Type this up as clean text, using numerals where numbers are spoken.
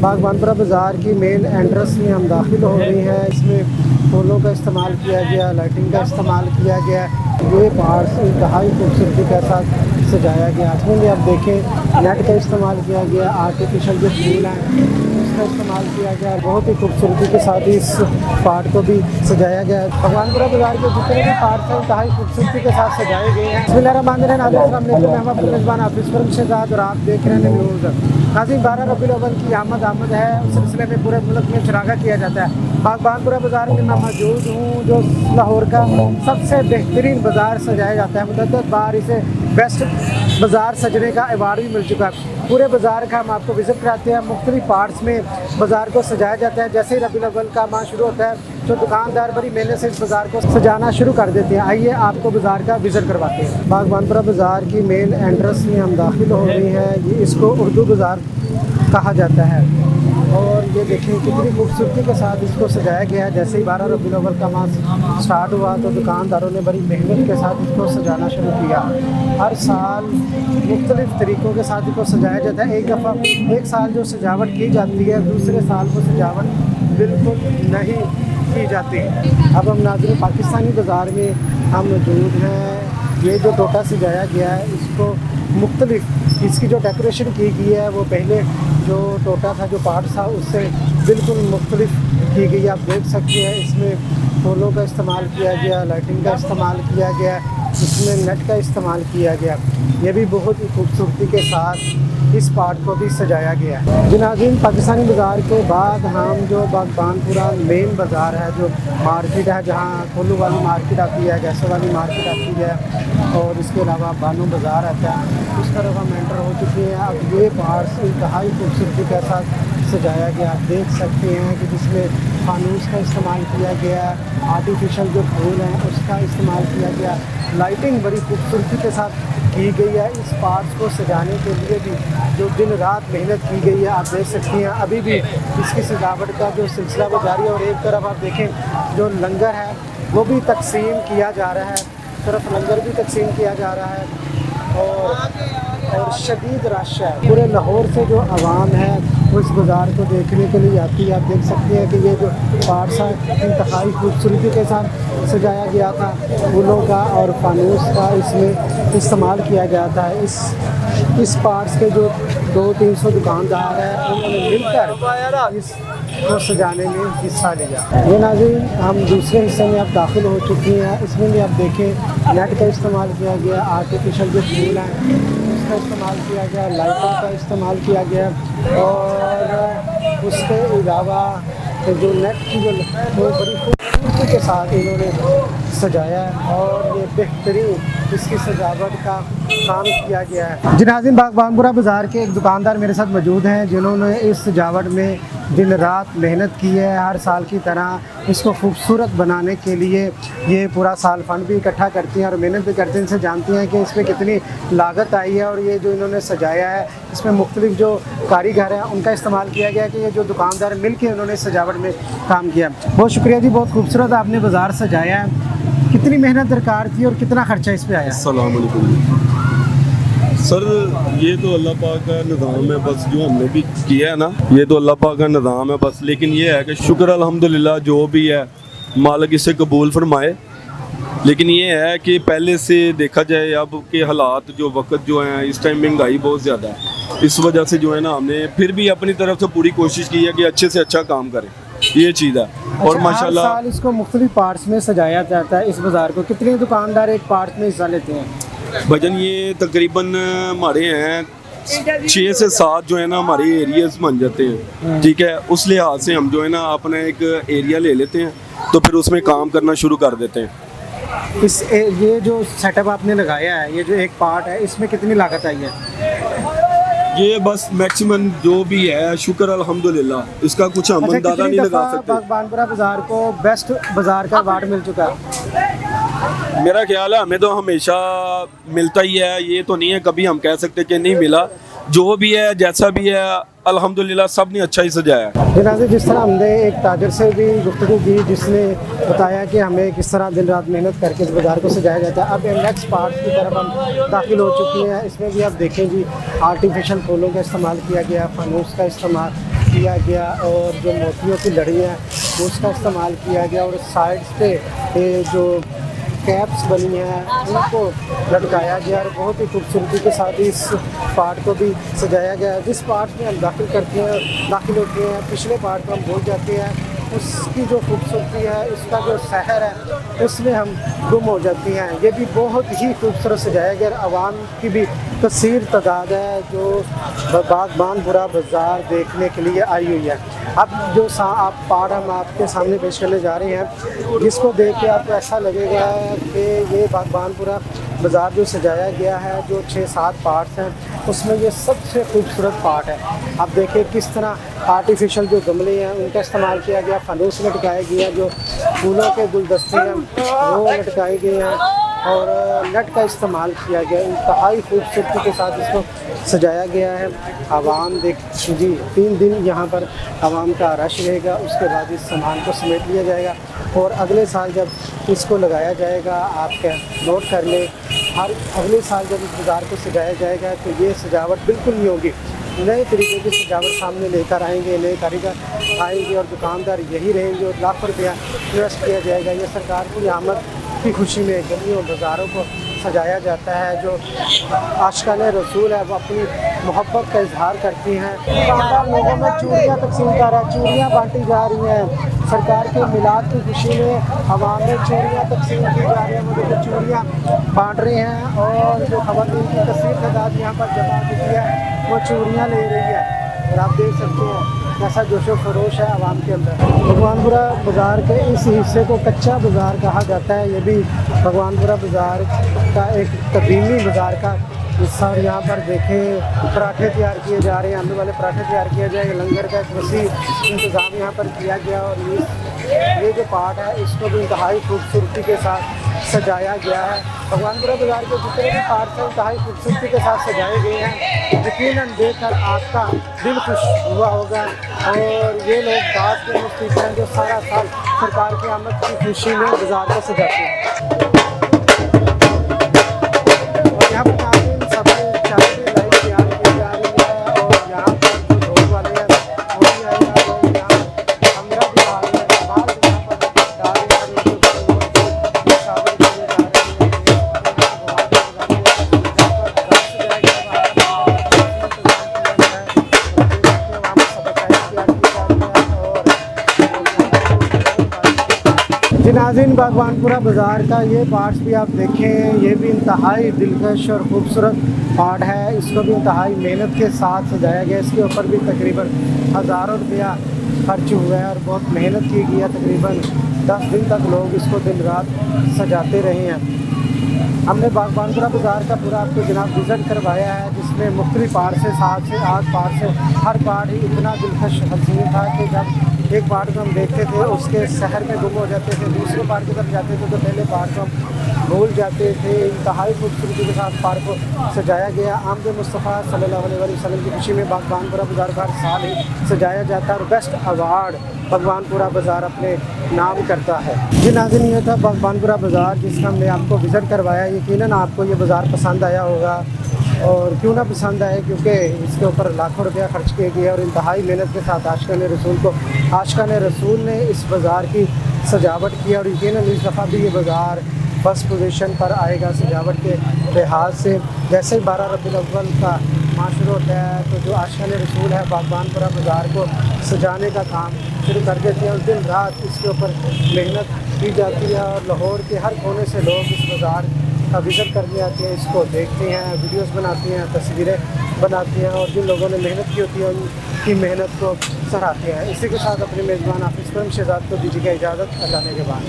बागबानपुरा बाज़ार की main entrance में हम दाखिल हो गए हैं। इसमें फूलों का इस्तेमाल किया गया, लाइटिंग का इस्तेमाल किया गया। ये पार्ट्स इंतहाई खूबसूरती के साथ सजाया गया। इसमें भी आप देखें नेट का इस्तेमाल किया गया, आर्टिफिशियल जो फूल हैं उसका इस्तेमाल किया गया। बहुत ही खूबसूरती के साथ इस पार्ट को भी सजाया गया है। बागबानपुरा बाज़ार के जितने भी पार्ट्स हैं इंतहाई खूबसूरती के साथ सजाए गए हैं। मैं मेज़बान हाफिज़ फर्म शहजाद और आप देख रहे हैं न्यूज़। नाज़रीन, 12 रबीउल अव्वल की आमद है। उस सिलसिले में पूरे मुल्क में चरागा किया जाता है। बागबानपुरा बाज़ार में मैं मौजूद हूँ, जो लाहौर का सबसे बेहतरीन बाज़ार सजाया जाता है। मुतअद्दिद बार इसे बेस्ट बाज़ार सजने का अवार्ड भी मिल चुका है। पूरे बाज़ार का हम आपको विज़िट कराते हैं। मुख्तलिफ पार्ट्स में बाज़ार को सजाया जाता है। जैसे ही रबीउल अव्वल का माह शुरू होता है तो दुकानदार बड़ी मेहनत से इस बाज़ार को सजाना शुरू कर देते हैं। आइए आपको बाज़ार का विज़िट करवाते हैं। बागबानपुरा बाज़ार की मेन एंट्रेंस में हम दाखिल हो गए हैं। ये इसको उर्दू बाज़ार कहा जाता है और ये देखिए कितनी खूबसूरती के साथ इसको सजाया गया है। जैसे ही 12 रबीउल अव्वल का माह स्टार्ट हुआ तो दुकानदारों ने बड़ी मेहनत के साथ इसको सजाना शुरू किया। हर साल मुख्तलिफ तरीक़ों के साथ इसको सजाया जाता है। एक साल जो सजावट की जाती है, दूसरे साल वो सजावट बिल्कुल नहीं की जाती। अब हम नाज़रीन पाकिस्तानी बाज़ार में हम मौजूद हैं। ये जो टोटा सजाया गया है इसको मुख्तलिफ इसकी जो डेकोरेशन की गई है वो पहले जो टोटा था, जो पार्ट था, उससे बिल्कुल मुख्तलिफ की गई। आप देख सकते हैं इसमें फूलों का इस्तेमाल किया गया, लाइटिंग का इस्तेमाल किया गया, इसमें नेट का इस्तेमाल किया गया। ये भी बहुत ही खूबसूरती के साथ इस पार्ट को भी सजाया गया है। जी नाज़रीन, पाकिस्तानी बाज़ार के बाद हम जो बागबानपुरा मेन बाज़ार है, जो मार्केट है, जहाँ कोल्लू वाली मार्केट आती है, गैसों वाली मार्केट आती है और इसके अलावा बानो बाज़ार आता है, उस तरफ हम एंटर हो चुके हैं। अब ये पार्ट्स इंतहाई खूबसूरती के साथ सजाया गया। आप देख सकते हैं कि जिसमें फानूस का इस्तेमाल किया गया, आर्टिफिशियल जो फूल हैं उसका इस्तेमाल किया गया, लाइटिंग बड़ी खूबसूरती के साथ की गई है। इस पार्ट्स को सजाने के लिए भी जो दिन रात मेहनत की गई है, आप देख सकते हैं। अभी भी इसकी सजावट का जो सिलसिला वो जारी है और एक तरफ आप देखें जो लंगर है वो भी तकसीम किया जा रहा है, तरफ लंगर भी तकसीम किया जा रहा है और शदीद रश है। पूरे लाहौर से जो आवाम है वो इस बाज़ार को देखने के लिए आती है। आप देख सकते हैं कि ये जो पार्ट्स है इंतहाई खूबसूरती के साथ सजाया गया था। फूलों का और फानूस का इसमें इस्तेमाल किया गया था। इस पार्ट्स के जो 200-300 दुकानदार हैं उन्होंने मिलकर इसको सजाने में हिस्सा लिया। ये नाज़रीन, हम दूसरे हिस्से में अब दाखिल हो चुकी हैं। इसमें भी आप देखें नेट का इस्तेमाल किया गया, आर्टिफिशियल जो फूल हैं उसका इस्तेमाल किया गया, लाइटों का इस्तेमाल किया गया और उसके अलावा जो नेट की जो बड़ी खूबसूरती के साथ इन्होंने सजाया है और ये बेहतरीन इसकी सजावट का काम किया गया है। जी नाज़रीन, बागबानपुरा बाज़ार के एक दुकानदार मेरे साथ मौजूद हैं जिन्होंने इस सजावट में दिन रात मेहनत की है। हर साल की तरह इसको खूबसूरत बनाने के लिए ये पूरा साल फंड भी इकट्ठा करती हैं और मेहनत भी करते हैं। इनसे जानती हैं कि इसमें कितनी लागत आई है और ये जो इन्होंने सजाया है इसमें मुख्तलिफ जो कारीगर हैं उनका इस्तेमाल किया गया कि ये जो दुकानदार मिल के उन्होंने सजावट में काम किया। बहुत शुक्रिया जी, बहुत खूबसूरत आपने बाज़ार सजाया है। कितनी मेहनत दरकार थी और कितना खर्चा इस पे आया? अस्सलाम वालेकुम सर, ये तो अल्लाह पाक का निज़ाम है, बस जो हमने भी किया है ना, ये तो अल्लाह पाक का निज़ाम है बस। लेकिन ये है कि शुक्र अल्हम्दुलिल्लाह जो भी है मालिक इसे कबूल फरमाए। लेकिन ये है कि पहले से देखा जाए अब के हालात जो वक्त जो हैं इस टाइम महंगाई बहुत ज़्यादा है, इस वजह से जो है ना हमने फिर भी अपनी तरफ से पूरी कोशिश की है कि अच्छे से अच्छा काम करें, ये चीज़ है। और माशाल्लाह हर साल इसको मुख्तलिफ पार्ट्स में सजाया जाता है। इस बाज़ार को कितने दुकानदार एक पार्ट में हिस्सा लेते हैं? भजन ये तकरीबन हमारे हैं 6 से 7 जो है ना हमारे एरियाज बन जाते हैं, ठीक है। उस लिहाज से हम जो है ना अपना एक एरिया ले लेते हैं तो फिर उसमें काम करना शुरू कर देते हैं। ये जो सेटअप आपने लगाया है, ये जो एक पार्ट है, इसमें कितनी लागत आई है? ये बस मैक्सिमम जो भी है शुक्र अल्हम्दुलिल्लाह, इसका कुछ हम अंदाजा नहीं लगा सकते। बागबानपुरा बाज़ार को बेस्ट बाज़ार का अवार्ड मिल चुका है। मेरा ख्याल है हमें तो हमेशा मिलता ही है, ये तो नहीं है कभी हम कह सकते कि नहीं मिला। जो भी है जैसा भी है अल्हम्दुलिल्लाह सब ने अच्छा ही सजाया है। जनाज़े, जिस तरह हमने एक ताजर से भी गुफ्तगू की जिसने बताया कि हमें किस तरह दिन रात मेहनत करके इस बाज़ार को सजाया जाता है। अब नेक्स्ट पार्ट की तरफ हम दाखिल हो चुके हैं। इसमें भी आप देखें जी, आर्टिफिशियल फूलों का इस्तेमाल किया गया, फानूस का इस्तेमाल किया गया और जो मोतियों की लड़ी है उसका इस्तेमाल किया गया और साइड्स पे जो कैप्स बनी हैं उनको लटकाया गया और बहुत ही खूबसूरती के साथ इस पार्ट को भी सजाया गया। जिस पार्ट में हम दाखिल होते हैं पिछले पार्ट को हम भूल जाते हैं, उसकी जो खूबसूरती है, उसका जो शहर है उसमें हम गुम हो जाती हैं। ये भी बहुत ही खूबसूरत सजाया गया। आवाम की भी कसीर तादाद है जो बागबानपुरा बाज़ार देखने के लिए आई हुई है। अब जो आप पार्ट हम आपके सामने पेश करने जा रहे हैं, जिसको देख के आपको ऐसा लगेगा कि ये बागबानपुरा बाज़ार जो सजाया गया है, जो 6-7 पार्ट्स हैं, उसमें ये सबसे खूबसूरत पार्ट है। आप देखिए किस तरह आर्टिफिशियल जो गमले हैं उनका इस्तेमाल किया गया, फनूस लटकाया गया, जो फूलों के गुलदस्ते हैं वो लटकाए गए हैं और नेट का इस्तेमाल किया गया। इंतहाई खूबसूरती के साथ इसको सजाया गया है। आवाम देख जी 3 दिन यहाँ पर आवाम का रश रहेगा, उसके बाद इस सामान को समेट लिया जाएगा और अगले साल जब इसको लगाया जाएगा, आप नोट कर लें, हर अगले साल जब इस बाज़ार को सजाया जाएगा तो ये सजावट बिल्कुल नहीं होगी। नए तरीके की सजावट सामने लेकर आएंगे, नए कारीगर आएंगे और दुकानदार यही रहेंगे और लाखों रुपया इन्वेस्ट किया जाएगा। ये सरकार की आमद की खुशी में गलियों बाज़ारों को सजाया जाता है। जो आशिकान रसूल है वो अपनी मोहब्बत का इजहार करती हैं। दुकानदार लोगों में चूड़ियाँ तकसीम कर रहा है, चूड़ियाँ बांटी जा रही हैं। सरकार के मिलाद की खुशी में आवाम में चूड़ियाँ तकसीम की जा रही हैं, वो देखो चूड़ियाँ बांट रहे हैं और जो ख़वातीन की कसीर तादाद यहाँ पर जमा होती है वो चूड़ियाँ ले रही है। और आप देख सकते हैं कैसा जोशो खरोश है आवाम के अंदर। भगवानपुरा बाज़ार के इस हिस्से को कच्चा बाज़ार कहा जाता है। ये भी भगवानपुरा बाज़ार का एक कदीमी बाज़ार का हिस्सा। और यहाँ पर देखें पराठे तैयार किए जा रहे हैं, आलू वाले पराठे तैयार किए जाएंगे। लंगर का एक वसी इंतज़ाम यहाँ पर किया गया और ये जो पार्ट है इसको भी इंतहाई खूबसूरती के साथ सजाया गया है। भगवानपुरा बाज़ार के जितने भी पार्ट हैं इंतहाई खूबसूरती के साथ सजाए गए हैं। यकीनन देखकर आपका दिल खुश हुआ होगा। और ये लोग बात के मुस्तैद हैं जो सारा साल सरकार की आमद की खुशी में बाज़ार को सजाते हैं। और यहाँ पर नाज़रीन सभी चाय की लाइन तैयार की जा रही है और यहाँ पर जो ढोल वाले हैं वो भी आएगा, लोग यहाँ कमरा भी आ रहे हैं, बाल भी यहाँ पर डाल रहे हैं, शामिल किए जा रहे हैं। जी नाज़रीन, बागबानपुरा बाज़ार का ये पार्ट्स भी आप देखें, ये भी इंतहाई दिलकश और ख़ूबसूरत पार्ट है। इसको भी इंतहाई मेहनत के साथ सजाया गया। इसके ऊपर भी तकरीबन हज़ारों रुपया खर्च हुआ है और बहुत मेहनत की गई है। तकरीबन 10 दिन तक लोग इसको दिन रात सजाते रहे हैं। हमने बागबानपुरा बाज़ार का पूरा आपको जनाब विज़िट करवाया है, जिसमें मुख्तलिफ पार्ट से 7 से 8 पार्ट से हर पार्ट ही इतना दिलकश हसीन था कि जब एक पार्ट को हम देखते थे उसके शहर में गुम हो जाते थे, दूसरे पार्ट की तरफ जाते थे तो पहले पार्ट को हम भूल जाते थे। इंतहाई खूबसूरती के साथ पार्क को सजाया गया। आमद मुस्तफ़ा सल्लल्लाहु अलैहि वसल्लम की खुशी में बागबानपुरा बाज़ार का हर साल ही सजाया जाता है और बेस्ट अवार्ड बागबानपुरा बाज़ार अपने नाम करता है। जी नाज़रीन, ये था बागबानपुरा बाज़ार जिसका हमने आपको विज़िट करवाया। यकीनन आपको ये बाज़ार पसंद आया होगा और क्यों ना पसंद आए, क्योंकि इसके ऊपर लाखों रुपया खर्च किए गए और इंतहाई मेहनत के साथ आशिकान रसूल ने इस बाज़ार की सजावट की और यकीनन इस दफ़ा भी ये बाज़ार फर्स्ट पोजीशन पर आएगा सजावट के लिहाज से। जैसे ही 12 रबीउल अव्वल का माशूर होता है तो जो आशिकान रसूल है बागबानपुरा बाज़ार को सजाने का काम शुरू कर देते हैं और दिन रात इसके ऊपर मेहनत की जाती है और लाहौर के हर कोने से लोग इस बाज़ार का विज़िट करने आते हैं, इसको देखते हैं, वीडियोस बनाते हैं, तस्वीरें बनाते हैं और जिन लोगों ने मेहनत की होती है उनकी मेहनत को सराहते हैं। इसी के साथ अपने मेज़बान हाफिज़ शहजाद को दीजिएगा इजाज़त। अल्लाह ने के बाद।